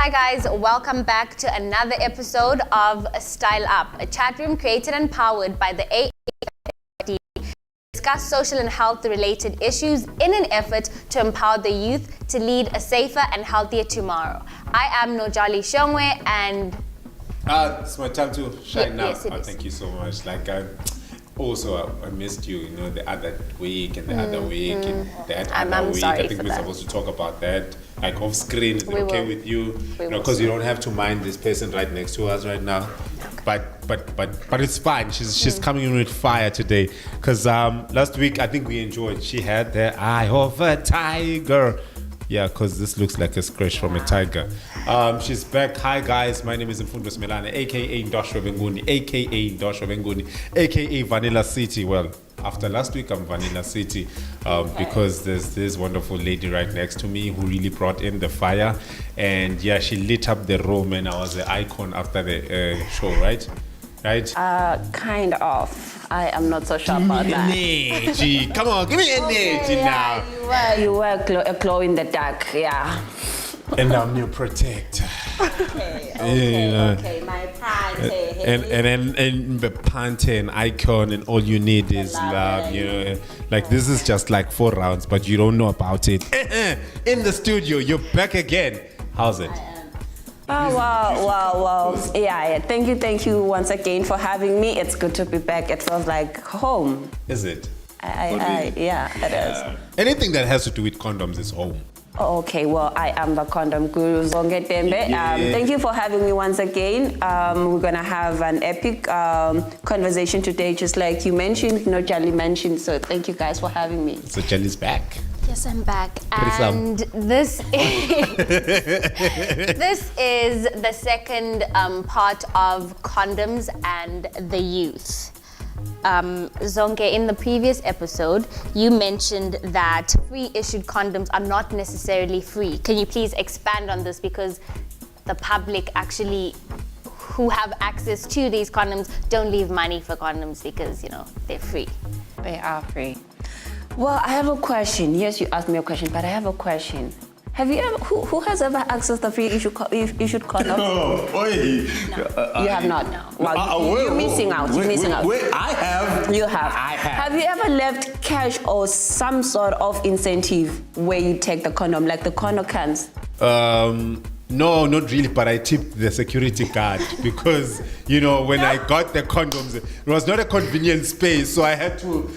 Hi guys, welcome back to another episode of Style Up, a chat room created and powered by the AHF Eswatini to discuss social and health related issues in an effort to empower the youth to lead a safer and healthier tomorrow. I am Nojali Shongwe and it's my time to shine now. Yes, it is. Thank you so much. I missed you, the other week and the other week and that other week. I think we're supposed to talk about that, like off screen. Is it okay with you? Because you don't have to mind this person right next to us right now. Okay. But it's fine. She's coming in with fire today. Because last week I think we enjoyed. She had the eye of a tiger. Yeah, because this looks like a scratch from a tiger. She's back. Hi guys, my name is Mfundo Smelane, aka Ndosho Venguni, aka Vanilla City. Well, after last week I'm Vanilla City because there's this wonderful lady right next to me who really brought in the fire, and yeah, she lit up the room and I was the icon after the show, right? Kind of. I am not so sure about that. Energy. Come on, give me energy now. You were a glow in the dark, yeah. And I'm your protector. Okay, my Pante. And the Pante and icon, and all you need is love, Like this is just like 4 rounds, but you don't know about it. In the studio, you're back again. How's it? Oh, wow. Yeah. Thank you once again for having me. It's good to be back. It feels like home. Is it? Yeah, it is. Anything that has to do with condoms is home. Okay, well, I am the condom guru, Zonge Tembe. Thank you for having me once again. We're going to have an epic conversation today, just like you mentioned, Jali mentioned. So thank you guys for having me. So Jali's back. yes, I'm back. And this is the second part of condoms and the youth. Zonke, in the previous episode, you mentioned that free-issued condoms are not necessarily free. Can you please expand on this? Because the public actually, who have access to these condoms, don't leave money for condoms because, they're free. They are free. Well, I have a question. Yes, you asked me a question, but I have a question. Have you ever, who has ever accessed the free issued condom? No, you have not. No. Well, you're missing out. You're missing out. Wait, I have. You have. I have. Have you ever left cash or some sort of incentive where you take the condom, like the condom cans? No, not really, but I tipped the security guard because, when I got the condoms, it was not a convenient space, so I had to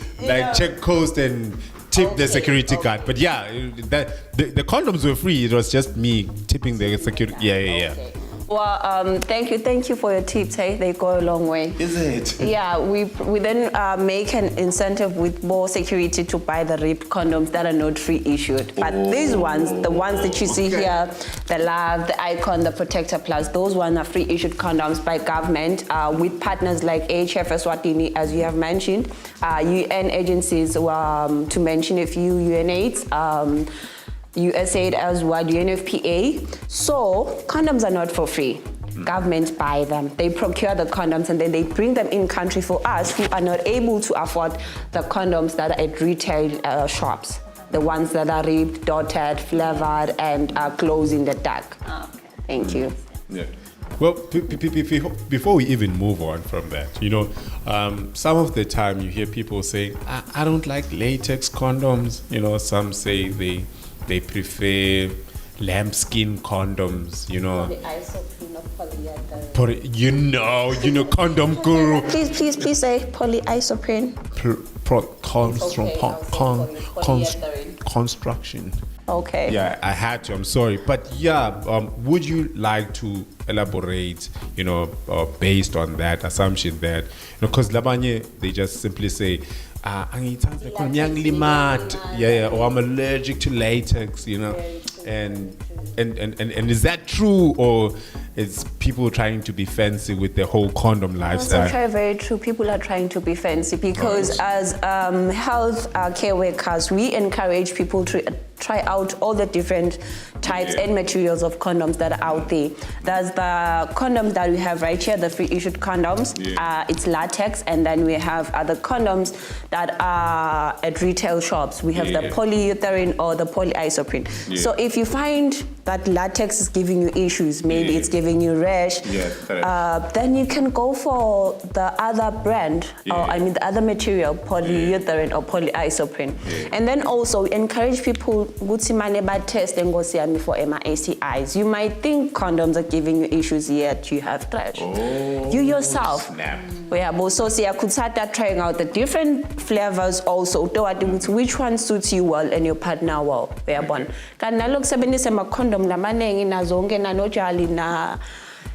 check cost and tip the security guard. But yeah, the condoms were free. It was just me tipping the security. Yeah. Okay. Well, thank you for your tips. Hey, they go a long way. Is it? Yeah, we then make an incentive with more security to buy the ripped condoms that are not free issued. But these ones, the ones that you see here, the Love, the Icon, the Protector Plus, those ones are free issued condoms by government with partners like AHF Eswatini, as you have mentioned, UN agencies, to mention a few, UNAIDS, USAID as well, UNFPA. So condoms are not for free. Governments buy them. They procure the condoms and then they bring them in country for us who are not able to afford the condoms that are at retail shops. The ones that are ripped, dotted, flavored, and glows in the dark. Okay. Thank you. Yeah. Well, before we even move on from that, some of the time you hear people saying, I don't like latex condoms. Some say they prefer lambskin condoms, condom guru. Please say polyisoprene. Construction. Okay. Yeah, I had to. I'm sorry, but would you like to elaborate? Based on that assumption that because labanye they just simply say. Or I'm allergic to latex, and is that true, or it's people trying to be fancy with the whole condom lifestyle. That's very true. People are trying to be fancy because as health care workers, we encourage people to try out all the different types and materials of condoms that are out there. There's the condoms that we have right here, the free issued condoms. It's latex, and then we have other condoms that are at retail shops. We have the polyurethane or the polyisoprene. So if you find that latex is giving you issues, maybe it's giving you rash, then you can go for the other brand, or I mean the other material, polyurethane or polyisoprene. And then also encourage people to test and go see for STIs. You might think condoms are giving you issues, yet you have trash. You yourself. So trying out the different flavors also, which one suits you well and your partner well. Condom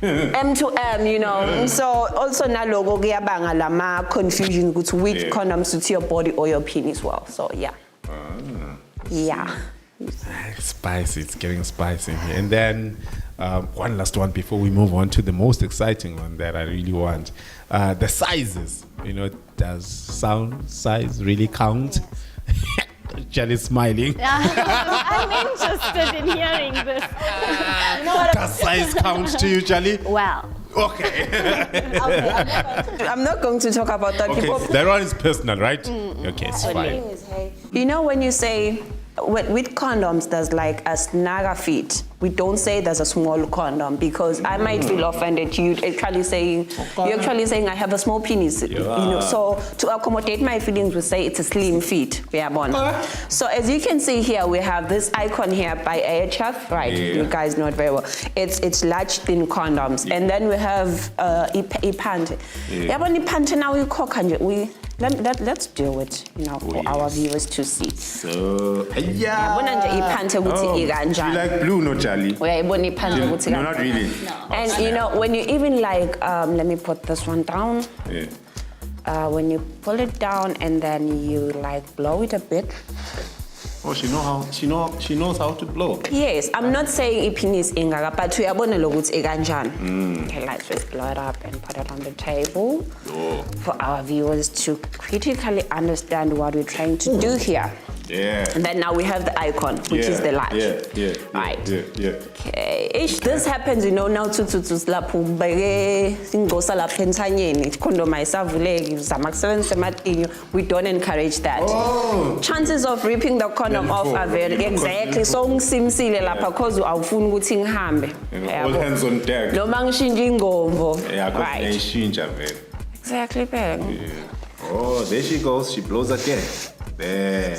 M to M, you know. So also na logo kuyabanga lama confusion which condom suits your body or your penis well. So yeah. Spicy, it's getting spicy. And then one last one before we move on to the most exciting one that I really want. The sizes, you know, does size really count? Charlie's smiling. I'm interested in hearing this. You know what? Does size count to you, Charlie? Well. Okay. I'm not going to talk about that. Okay, that one is personal, right? Okay, it's fine. You know, when you say, with condoms, there's like a snagger fit. We don't say there's a small condom because I might feel offended. You're actually saying I have a small penis. You know, so to accommodate my feelings, we say it's a slim fit. So as you can see here, we have this icon here by AHF. Right, you guys know it very well. It's large thin condoms, and then we have ipante. Ipante now let's do it, you know, for our viewers to see. So, you like blue, no, Charlie? No, not really. No. And you know, when you even like, let me put this one down. When you pull it down and then you like blow it a bit. Oh, she knows how to blow. Yes, I'm not saying penis ingaga, but we are going to look at it. Okay, let's just blow it up and put it on the table for our viewers to critically understand what we're trying to do here. And then now we have the icon, which is the large. Right. Okay. If this happens, you know, now to lapho singosa lapha entsanyeni condom ayisavuleki we don't encourage that. Chances of ripping the condom off are very exactly so ngisimsile lapha because awufuni ukuthi ngihambe. All hands on deck. Noma ngishintshe ingombo. Right. Exactly, bang. Oh, there she goes. She blows again. There.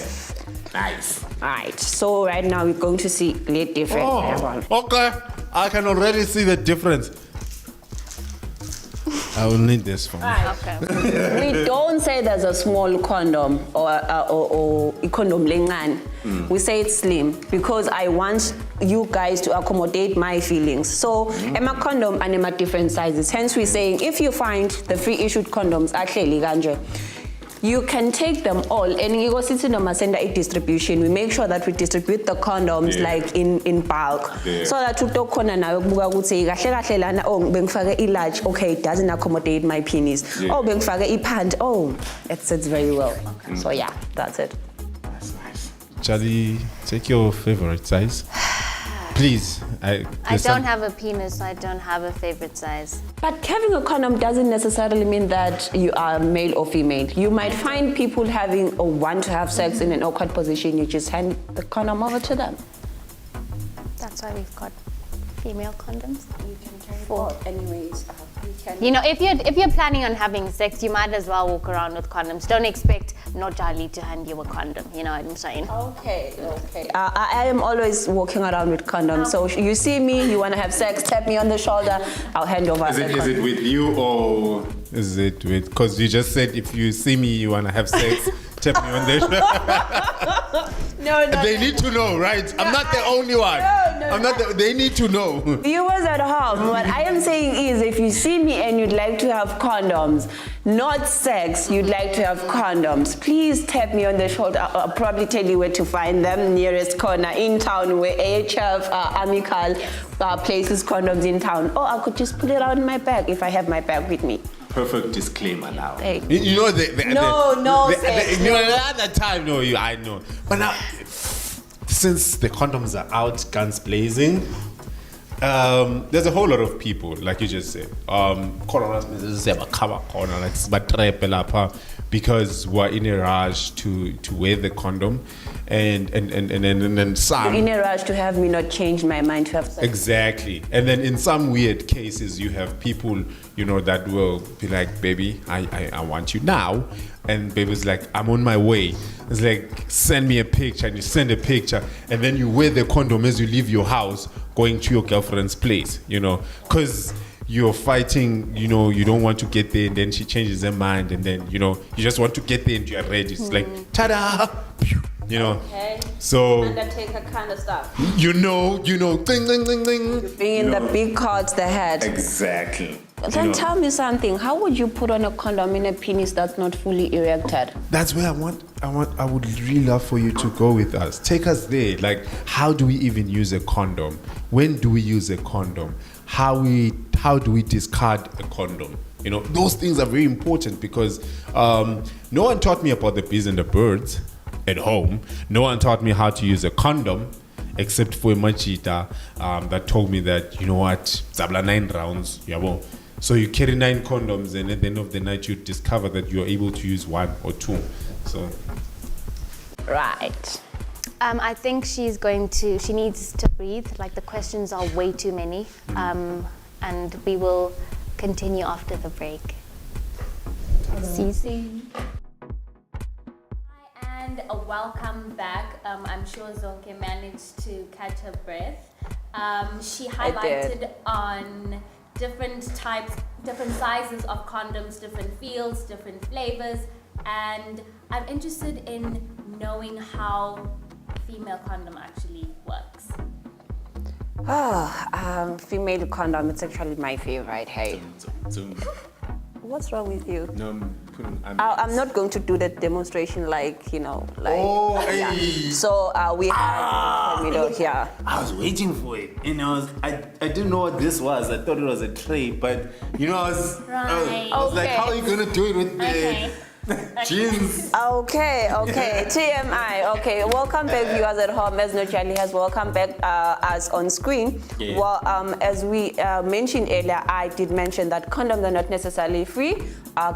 Nice. Right. So right now we're going to see a different. Okay. I can already see the difference. I will need this for me. Okay. We don't say there's a small condom or a condom lengan. We say it's slim because I want you guys to accommodate my feelings. So, Emma condom and Emma different sizes. Hence, we're saying if you find the free issued condoms actually ganja, you can take them all and you go sit in a send a distribution. We make sure that we distribute the condoms like in bulk. So that you don't say large, okay, it doesn't accommodate my penis. Oh, pant, oh, it's very well. So yeah, that's it. That's nice. Charlie, take your favorite size. Please. I don't have a penis, so I don't have a favorite size. But having a condom doesn't necessarily mean that you are male or female. You might find people having or want to have sex in an awkward position. You just hand the condom over to them. That's why we've got female condoms. You can carry both. Anyways, you know, if you're planning on having sex, you might as well walk around with condoms. Don't expect not Charlie to hand you a condom. You know what I'm saying? Okay. I am always walking around with condoms. So you see me, you want to have sex, tap me on the shoulder, I'll hand over. Is it with you or is it with? Because you just said if you see me, you want to have sex, tap me on the shoulder. No. They need to know, right? I'm not the only one. No. They need to know. Viewers at home, what I am saying is, if you see me and you'd like to have condoms, not sex, you'd like to have condoms, please tap me on the shoulder. I'll probably tell you where to find them. Nearest corner in town where AHF Amical places condoms in town. Or I could just put it out in my bag if I have my bag with me. Perfect disclaimer now. Hey. You know the other time, I know. But now, since the condoms are out, guns blazing, there's a whole lot of people, like you just said, because we're in a rush to wear the condom, and then some. You're in a rush to have me not change my mind to have sex. Exactly, and then in some weird cases, you have people, that will be like, "Baby, I want you now," and baby's like, "I'm on my way." It's like, send me a picture, and you send a picture, and then you wear the condom as you leave your house, going to your girlfriend's place, because you're fighting, you don't want to get there, and then she changes her mind, and then, you just want to get there and you're ready. It's like, ta-da! Okay. So Undertaker kind of stuff. ding, ding, ding, ding. Bring in the big cards, the head. Exactly. Then tell me something. How would you put on a condom in a penis that's not fully erected? That's where I would really love for you to go with us. Take us there. Like, how do we even use a condom? When do we use a condom? How do we discard a condom? Those things are very important because no one taught me about the bees and the birds at home. No one taught me how to use a condom, except for a machita that told me that, zabla 9 rounds, yabo. So you carry 9 condoms, and at the end of the night, you discover that you're able to use 1 or 2. So, right. I think she needs to breathe. Like, the questions are way too many. And we will continue after the break. See. Hi, and welcome back. I'm sure Zonke managed to catch her breath. She highlighted on different types, different sizes of condoms, different feels, different flavors, and I'm interested in knowing how female condom actually works. Female condom, it's actually my favorite, hey. What's wrong with you? No, I'm not going to do the demonstration Oh, yeah. hey. So we have middle here. I was waiting for it, and I didn't know what this was. I thought it was a tray, but I was like, how are you gonna do it with the jeans? Okay. TMI. Okay, welcome back, viewers at home. As Nochali has welcome back us on screen. Yeah. Well, as we mentioned earlier, I did mention that condoms are not necessarily free.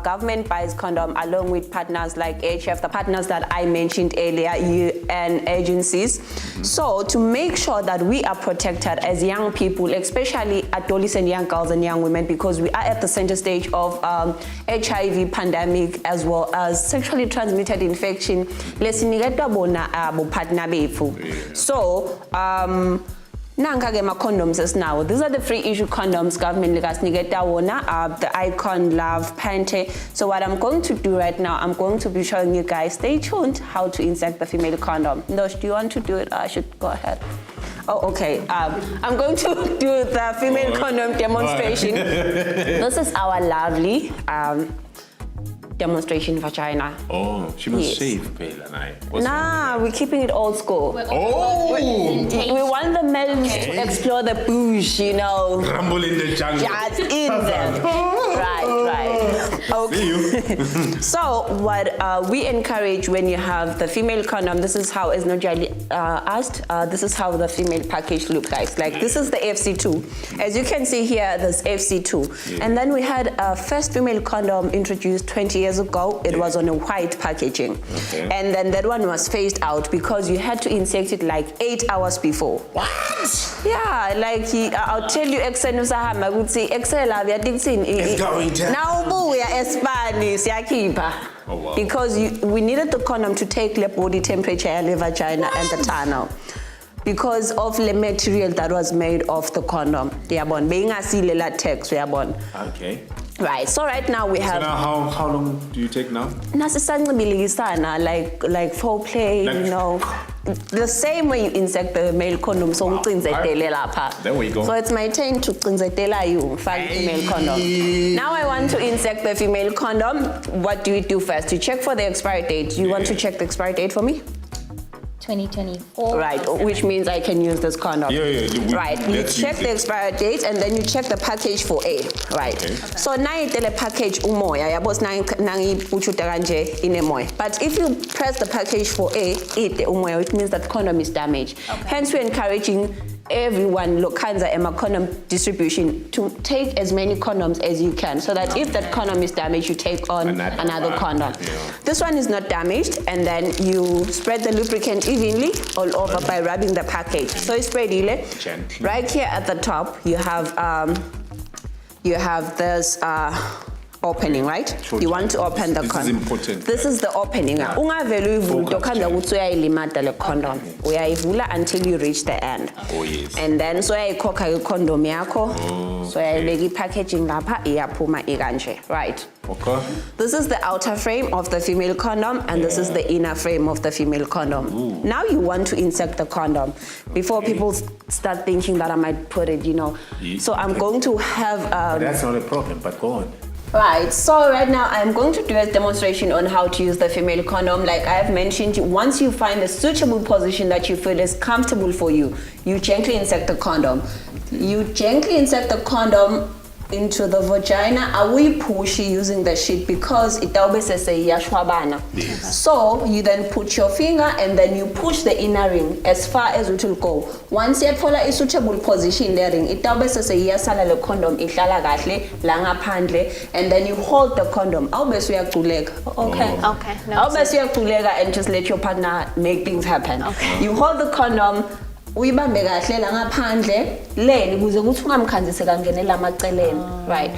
Government buys condom along with partners like AHF, the partners that I mentioned earlier, and agencies. So to make sure that we are protected as young people, especially adolescent young girls and young women, because we are at the center stage of HIV pandemic as well as sexually transmitted infection. So Nanga ma condoms is now. These are the free issue condoms government the Icon, Love, Pante. So what I'm going to do right now, I'm going to be showing you guys, stay tuned, how to insert the female condom. Nosh, do you want to do it? I should go ahead. Oh, okay. I'm going to do the female condom demonstration. This is our lovely demonstration vagina. Oh, she must shave, Pale and I. Nah, we're keeping it old school. We want the men to explore the bush, Rumble in the jungle. Just in them. Right. Okay. So what we encourage when you have the female condom, this is how, as Nojali asked, this is how the female package looks like. Like, this is the FC2. As you can see here, there's FC2. Yeah. And then we had a first female condom introduced 20 years ago. It was on a white packaging. Okay. And then that one was phased out because you had to insert it like 8 hours before. What? Yeah, like I'll tell you, I would say, it's going down. Now we are Spanish, oh, wow. Because we needed the condom to take the body temperature and the vagina and the tunnel. Because of the material that was made of the condom. Being a seal latex, okay. Right, so right now we have. So now how long do you take now? Like foreplay, the same way you insert the male condom, so Wow. There we go. So it's my turn to cinzetela you, find female condom. Now I want to insert the female condom. What do you do first? You check for the expiry date. You want to check the expiry date for me? 2024. Right, which means I can use this condom. Right, you check the expiry date and then you check the package for A. Right. Okay. So now you tell a package umoya, yabos nangi puchuta kanje inemoya. But if you press the package for A, umoya, it means that condom is damaged. Okay. Hence we're encouraging everyone, Lokanza Emma condom distribution, to take as many condoms as you can, so that if that condom is damaged, you take on another condom. Yeah. This one is not damaged, and then you spread the lubricant evenly all over by rubbing the package. So you spread it. Right here at the top, you have this opening, right? You want to open the condom. This is important. This is the opening. Ungavele uyivuta ukhanda ukuthi uyayilimata le condom. Uyayivula until you reach the end. Oh yes. And then so uyayikhokha condom yakho. So uyayibeka packaging lapha iyaphuma ikanje, right? Okay. This is the outer frame of the female condom, and this is the inner frame of the female condom. Ooh. Now you want to insert the condom. Before people start thinking that I might put it, So I'm going to have. That's not a problem, but go on. Right, so right now I'm going to do a demonstration on how to use the female condom. Like I have mentioned, once you find a suitable position that you feel is comfortable for you, you gently insert the condom. You gently insert the condom into the vagina. Are we pushy using the sheet because it always says yashwabana. So you then put your finger and then you push the inner ring as far as it will go. Once you follow a suitable position in the ring, it always says yasala le condom ihlala kahle la ngaphandle, and then you hold the condom. Always uyakulega. Okay. Okay. No, always uyakulega and just let your partner make things happen. Okay. You hold the condom. Uyibambe kahle la ngaphandle leni kuze kuthi ungamkhanzise kangenela amaceleni, right?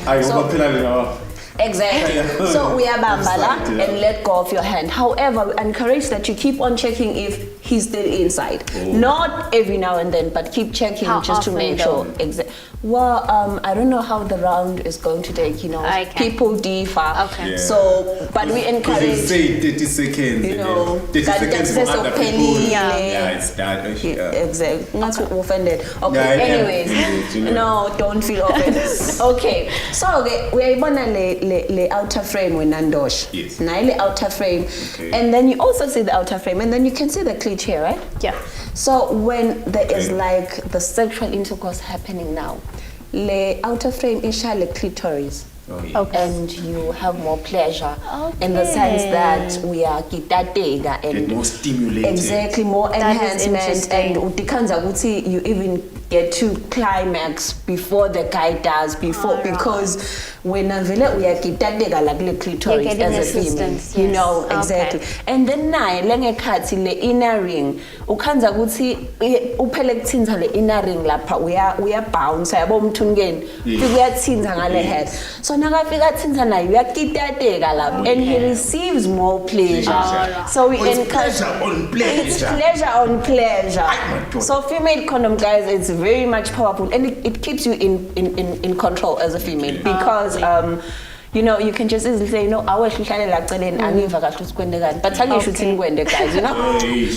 Exactly. So uyabamba la and let go of your hand. However, we encourage that you keep on checking if he's still inside. Not every now and then, but keep checking just to make sure. Well, I don't know how the round is going to take, people differ. Okay. Yeah. So, but we encourage. You say 30 seconds, 30 seconds for other people. Yeah, it's that. Exactly. Not offended. Okay, anyways. No, don't feel offended. Okay, so we are going the outer frame when nandosh. Yes. Now the outer frame. Okay. And then you also see the outer frame, and then you can see the clit here, right? Yeah. So when there is like the sexual intercourse happening now, the outer frame is the clitoris. Oh, yeah. Okay. And you have more pleasure in the sense that we are kitatega and more stimulated. Exactly, more enhancement, and you even get to climax before the guy does, because when we are kitatega like the clitoris as a female, exactly. And then now the inner ring, ukhanza ukuthi uphele kuthinza le inner ring lapha uyabounce yabo umthungeni uyathinza ngale head. So nakafika thinza nayo uyakitateka lapha and he receives more pleasure. So we encourage it's pleasure on pleasure. So female condom, guys, it's very much powerful, and it keeps you in control as a female, because you can just easily say, I wish but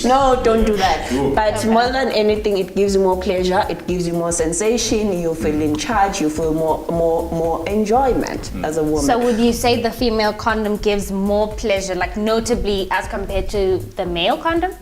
no, don't do that. But more than anything, it gives you more pleasure, it gives you more sensation, you feel in charge, you feel more enjoyment as a woman. So would you say the female condom gives more pleasure, like notably as compared to the male condom?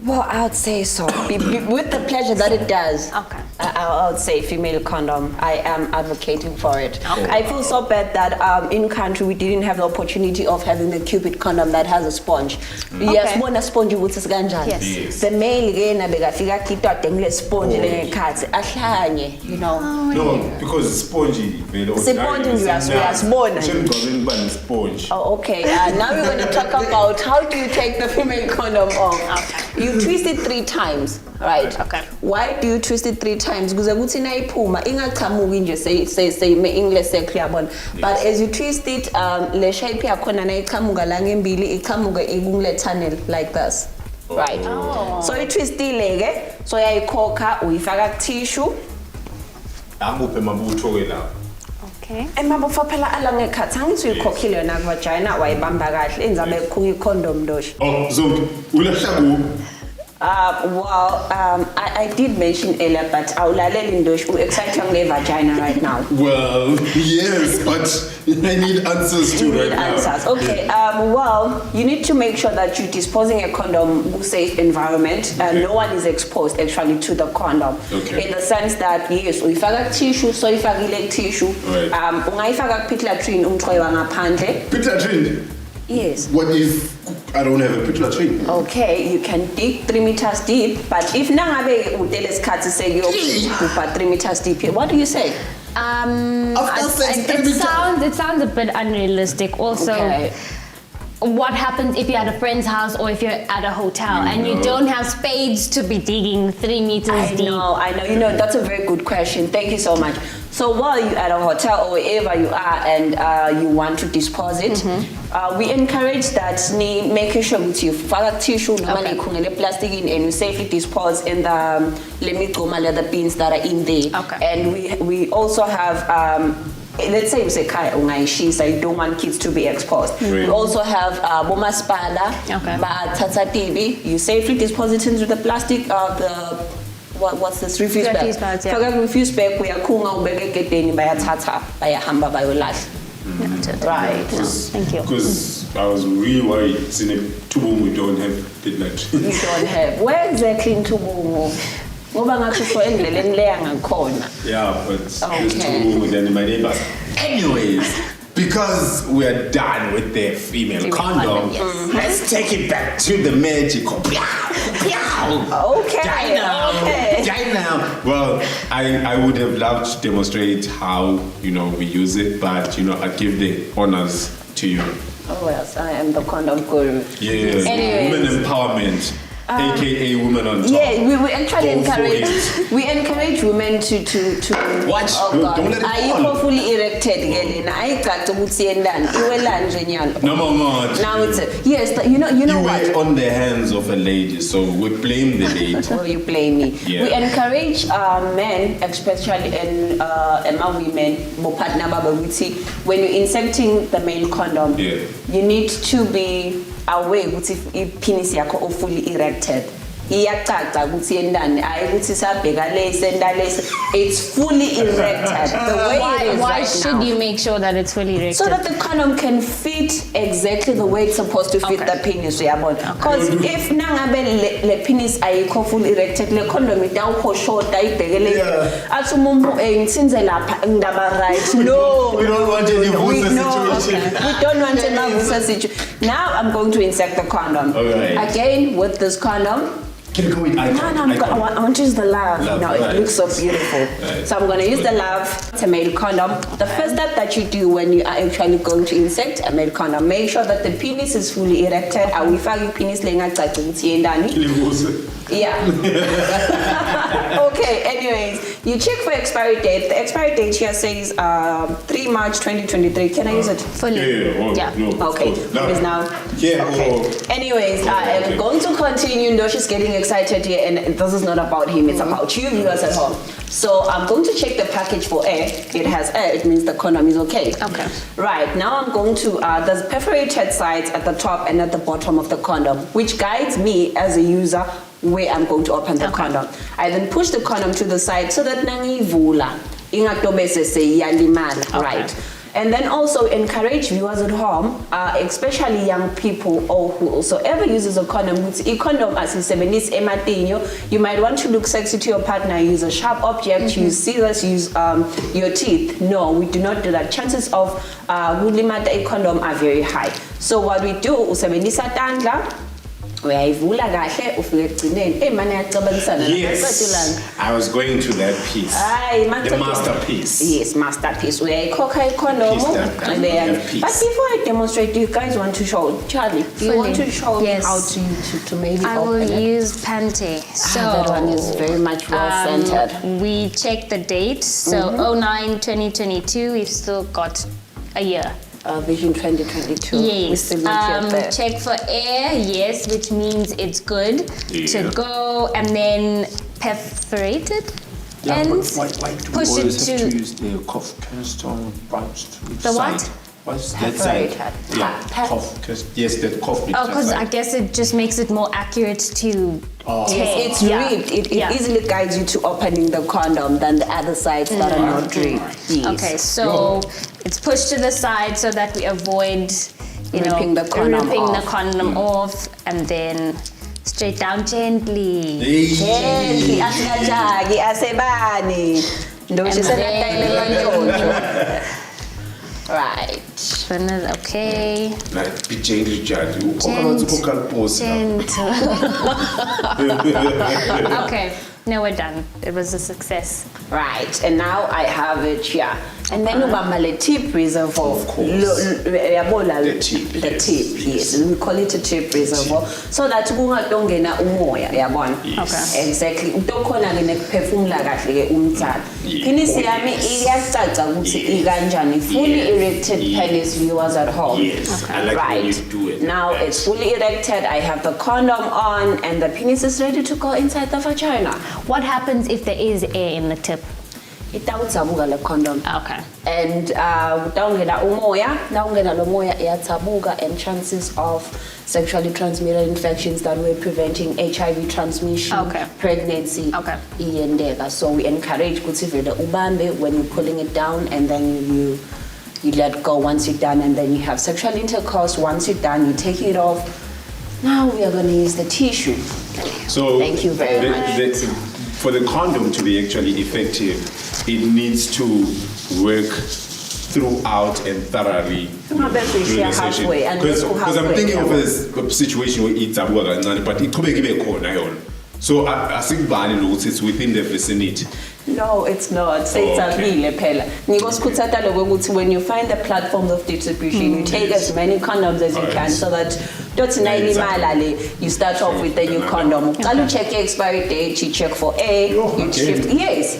Well, I would say so. With the pleasure that it does, okay. I would say female condom. I am advocating for it. Okay. I feel so bad that in country we didn't have the opportunity of having the Cupid condom that has a sponge. Yes, one sponge with a ganjan. Yes. The male again, I beg figure kita tengle sponge le cat. Ahlanye, No, because it's spongy. Sponge you as sponge. Oh, okay. Now we're going to talk about how do you take the female condom off. Okay. You twist it 3 times, right? Okay. Why do you twist it 3 times? Because ukuthi nayiphuma ingaqhamuki nje say me English sekuyabona. But as you twist it, le shape yakhona nayiqhamuka la ngembili iqhamuka ikule tunnel like this. Right. Oh. So you twist ileke, so yayikhokha uyifaka ku tissue. Anguphe mabutho ke la. Okay. Emabufo phela alange khathi angithi uyikhokhile yona vagina wayibamba kahle enzabe kukhunga condom ndoshi. Oh, Zonke, ulahla ku. I did mention earlier, but we're excited on the vagina right now. Well, yes, but I need answers too right now. Answers. Okay. You need to make sure that you're disposing a condom in a safe environment. No one is exposed actually to the condom. Okay. In the sense that yes, we fagak tissue, so if I tissue, ungayifaka pit latrine umthweba ngaphandle. Pit latrine? Yes. What if I don't have a pit latrine? Okay, you can dig 3 meters deep, but if nangabe uteles kati say you 3 meters deep, what do you say? It sounds a bit unrealistic. Also, what happens if you're at a friend's house or if you're at a hotel and you don't have spades to be digging 3 meters deep? I know. You know, that's a very good question. Thank you so much. So while you're at a hotel or wherever you are and you want to dispose it, we encourage that making sure that you file tissue, plastic in, and you safely dispose in the leather bins that are in there. And we also have let's say you say you don't want kids to be exposed. We also have bomaspala, tata TV. You safely dispose it into the plastic what's this refuse bag? Refuse bag uyakhunga ubeke egedeni bayathatha bayahamba bayolahla. Right. Thank you. Because I was really worried. In a Tubum we don't have pit latrine. You don't have. Where exactly in Tubum? Yeah, but there's Tubum within my neighbors. Anyways, because we're done with the female condom, let's take it back to the magical. Well, I would have loved to demonstrate how, we use it, but, I'd give the honors to you. Oh, yes, I am the condom guru. Yes, women empowerment. AKA women on top. Yeah, we actually encourage women to watch. Oh God. Don't let it Are you fully erected again? I got to no more. Now it's yes. You know you what? wait on the hands of a lady, so we blame the lady. Oh, you blame me. Yeah. We encourage men, especially and women, when you're inserting the male condom, you need to be aware if penis yakho fully erected. Iyacaca ukuthi endani ayi ukuthi sabheka lese ndalese, it's fully erected the way it is. Why should you make sure that it's fully erected? So that the condom can fit exactly the way it's supposed to fit the penis, because if nangabe le penis ayikho fully erected, le condom itawukho short ayibhekele athi umuntu ngithinze lapha ngidaba right. No, we don't want any vusa situation. We don't want any vusa situation. Now I'm going to insert the condom. Again with this condom. Can you go with icon? I want to use the love. It looks so beautiful. Right. So I'm going to use the love. It's a male condom. The first step that you do when you are actually going to insert a male condom, make sure that the penis is fully erected. I will find penis Okay, anyways, you check for expiry date. The expiry date here says 3 March 2023. Can I use it? Fully. No, okay. It is now. Anyways, I am going to continue. No, she's getting excited here, and this is not about him. It's about you viewers at home. So I'm going to check the package for air. It has air. It means the condom is okay. Okay. Right, now I'm going to, there's perforated sides at the top and at the bottom of the condom, which guides me as a user where I'm going to open the condom. I then push the condom to the side so that nangivula ingatobese se yalimala, right? And then also encourage viewers at home, especially young people or whosoever uses a condom. A condom as you might want to look sexy to your partner, use a sharp object, use scissors, use your teeth. No, we do not do that. Chances of ulimata a condom are very high. So what we do, usebenzisa tandla. Yes, I was going to that piece. The masterpiece. Yes, masterpiece. But before I demonstrate, do you guys want to show Charlie? Do you want to show me how to maybe I will use Pante. So that one is very much well centered. We check the date. So 09/2022. We've still got a year. Vision 2022. Yes. Check for air. Yes, which means it's good to go, and then perforated. Yeah, but why do we always have to use the cough canistone bounce to the side? what? What's that side? Yeah, cough. Yes, that cough. Oh, because I guess it just makes it more accurate to. Yes, it's ribbed. It easily guides you to opening the condom than the other sides that are not ribbed. Yes. Okay, so it's pushed to the side so that we avoid, ripping the condom off, and then straight down gently. Gently, asingajagi, asebani. Ndoshi senatayile. Right. Okay. Like be gentle, Jadu. Okay. Now we're done. It was a success. Right, and now I have it here. And then ubambale tip reservoir. Of course. The tip, tip, yes. We call it a tip reservoir. So that kungatongena umoya, yabona. Okay. Exactly. Utokhona ke nekuphefumula kahle ke umntana. Penis yami iyacaca ukuthi ikanjani. Fully erected penis, viewers at home. Yes. Okay. I like when you do it. Now it's fully erected. I have the condom on, and the penis is ready to go inside the vagina. What happens if there is air in the tip? Itawutsabuka le condom. Okay. And utawungena umoya, nawungena lo moya iyatsabuka, and chances of sexually transmitted infections that we're preventing, HIV transmission, pregnancy, iyendeka. So we encourage ukuthi vele ubambe when you're pulling it down, and then you let go once you're done, and then you have sexual intercourse. Once you're done, you take it off. Now we are going to use the tissue. So thank you very much. For the condom to be actually effective, it needs to work throughout and thoroughly during the session. Because I'm thinking of a situation where it's a but it could be so I think it's within the vicinity. No, it's not. When you find the platforms of distribution, you take as many condoms as you can, so that you start off with the new condom. You check your expiry date, you check for A, you shift. Yes,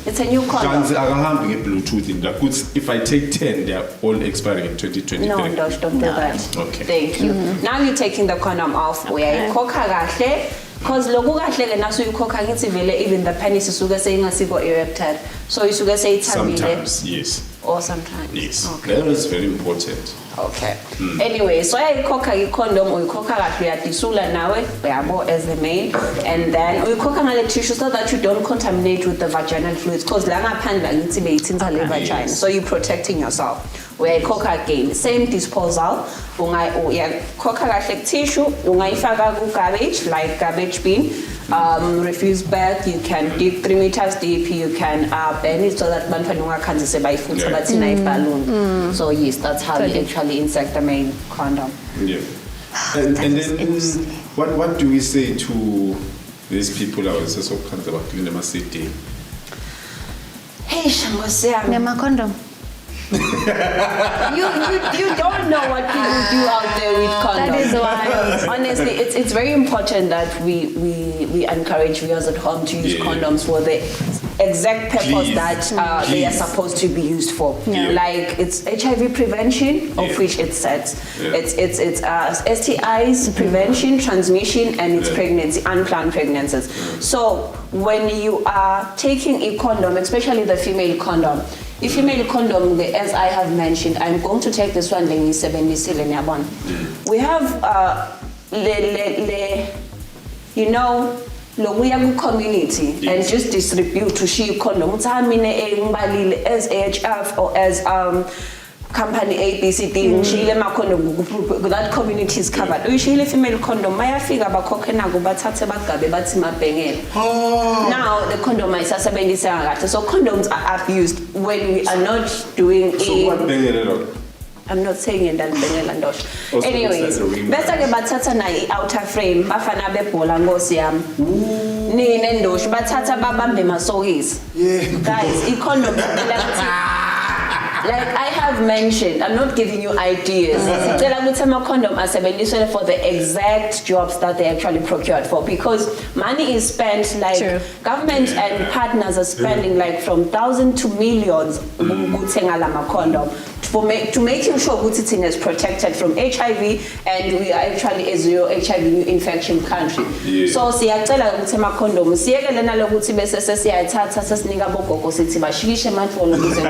it's a new condom. If I take 10, they are all expiring in 2023. No, don't do that. Okay. Thank you. Now you're taking the condom off. Because even the penis is erected. So you say it's sometimes, yes. Or sometimes. Yes. Okay. That is very important. Okay. Anyway, so I condom or as the main, and then we cook tissue so that you don't contaminate with the vaginal fluids, because vagina. So you're protecting yourself. Where cook again, same disposal. Tissue, garbage, like garbage bin, refuse bag. You can dig 3 meters deep. You can bend it so that balloon. So yes, that's how you actually insert the main condom. Yeah. And then what do we say to these people? I was also concerned about Linda City. Hey, Shangosea. Condom. You don't know what people do out there with condoms. That is wild. Honestly, it's very important that we encourage viewers at home to use condoms for the exact purpose that they are supposed to be used for. Yeah. Like it's HIV prevention, of which it sets. It's STIs prevention, transmission, and it's pregnancy, unplanned pregnancies. So when you are taking a condom, especially the female condom, if female condom, as I have mentioned, I'm going to take this one. We have community and just distribute to she condom. As AHF or as company ABCD, that community is covered. Usually female condom, now the condom is so condoms are abused when we are not doing I'm not saying in that anyways, better get batata na outer frame, bafana bebola ngosi yami. Nine ndosh batata babambe masokisi. Guys, condom like I have mentioned, I'm not giving you ideas. Condom are for the exact jobs that they actually procured for, because money is spent, like government and partners are spending like from thousands to millions condom to making sure ukuthi thina is protected from HIV, and we are actually a zero HIV infection country. So siyacela ukuthi ama-condom siyekele nalokuthi bese sesiyayithatha sesinika abogogo sithi bashikishe emadlolo ukuze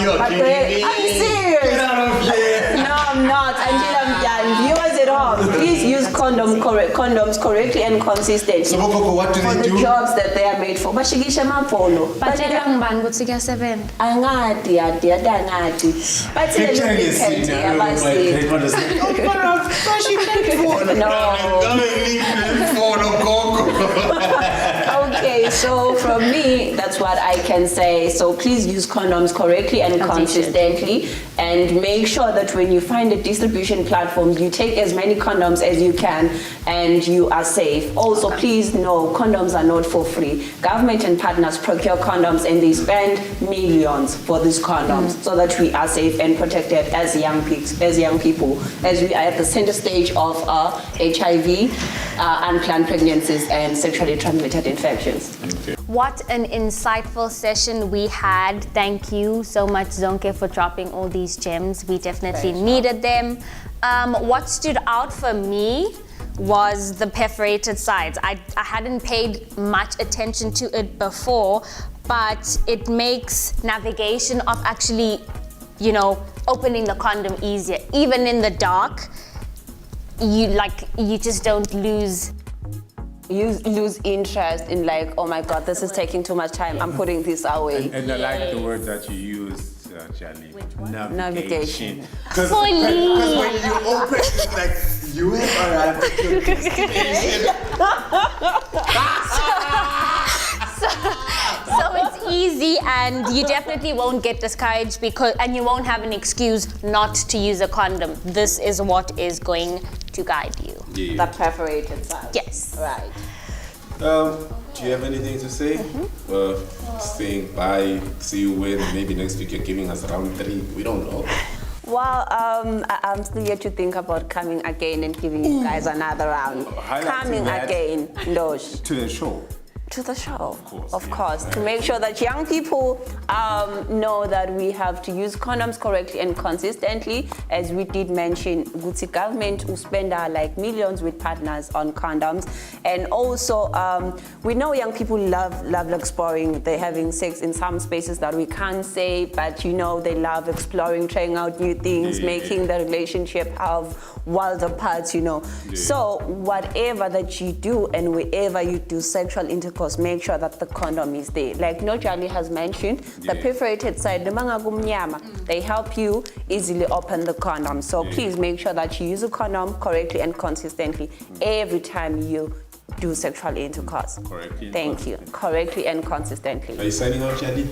you're kidding me. I'm serious. Get out of here. No, I'm not. Until I'm done. Viewers at home, please use condoms correctly and consistently. So what do for they the do? jobs that they are made for. Bashikishe amabholo. Batshela ngibani ukuthi kuyasebenza? Angadi. Bathile lubricant yabasi. Okay, so from me, that's what I can say. So please use condoms correctly and consistently, and make sure that when you find a distribution platform, you take as many condoms as you can, and you are safe. Also, please know condoms are not for free. Government and partners procure condoms, and they spend millions for these condoms so that we are safe and protected as young people, as we are at the center stage of HIV, unplanned pregnancies, and sexually transmitted infections. Okay. What an insightful session we had. Thank you so much, Zonke, for dropping all these gems. We definitely needed them. What stood out for me was the perforated sides. I hadn't paid much attention to it before, but it makes navigation of actually, opening the condom easier. Even in the dark, you just don't lose. You lose interest in like, oh my God, this is taking too much time. I'm putting this away. And I like the word that you used, Charlie. Navigation. Fully. Because when you open, it's like you have arrived at your destination. So it's easy, and you definitely won't get discouraged and you won't have an excuse not to use a condom. This is what is going to guide you. The perforated side. Yes. Right. Do you have anything to say? Saying bye, see you when, maybe next week you're giving us round 3. We don't know. Well, I'm still yet to think about coming again and giving you guys another round. Coming again, Ndosh. To the show. To the show, of course, to make sure that young people know that we have to use condoms correctly and consistently. As we did mention, Gucci government will spend like millions with partners on condoms, and also we know young people love exploring. They're having sex in some spaces that we can't say, but they love exploring, trying out new things, making the relationship have worlds apart. So whatever that you do and wherever you do sexual intercourse, make sure that the condom is there. Like Nojali has mentioned, the perforated side, they help you easily open the condom. So please make sure that you use a condom correctly and consistently every time you do sexual intercourse. Thank you. Correctly and consistently. Are you signing out, Charlie?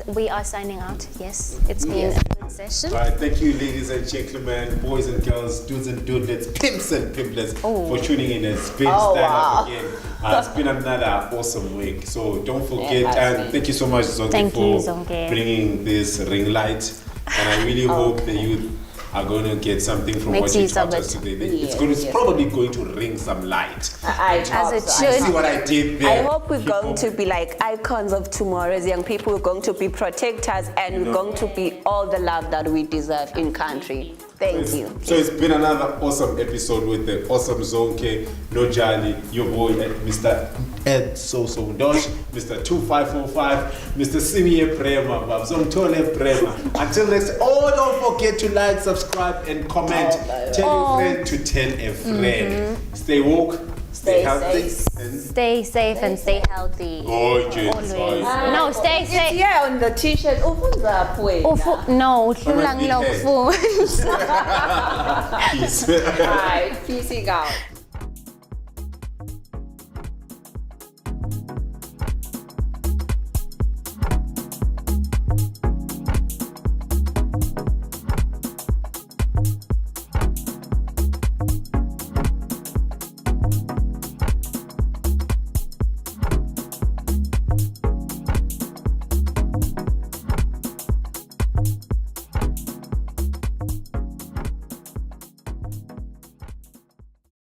We are signing out. Yes, it's been a good session. All right, thank you, ladies and gentlemen, boys and girls, dudes and dudelets, pimps and pimplets, for tuning in. It's been up again. It's been another awesome week. So don't forget, and thank you so much, Zonke, for bringing this ring light. And I really hope the youth are going to get something from what you taught us today. It's probably going to ring some light. As it should. See what I did there. I hope we're going to be like icons of tomorrow as young people. We're going to be protectors, and we're going to be all the love that we deserve in country. Thank you. So it's been another awesome episode with the awesome Zonke, Nojali, your boy, Mr. Ed Soso Ndosh, Mr. 2545, Mr. Simiye Prema, Zomtole Prema. Until next, don't forget to like, subscribe, and comment. Tell your friend to tell a friend. Stay woke, stay healthy, and stay safe and stay healthy. Gorgeous. No, stay safe. Yeah, on the t-shirt. No, Peace. All right, peace out.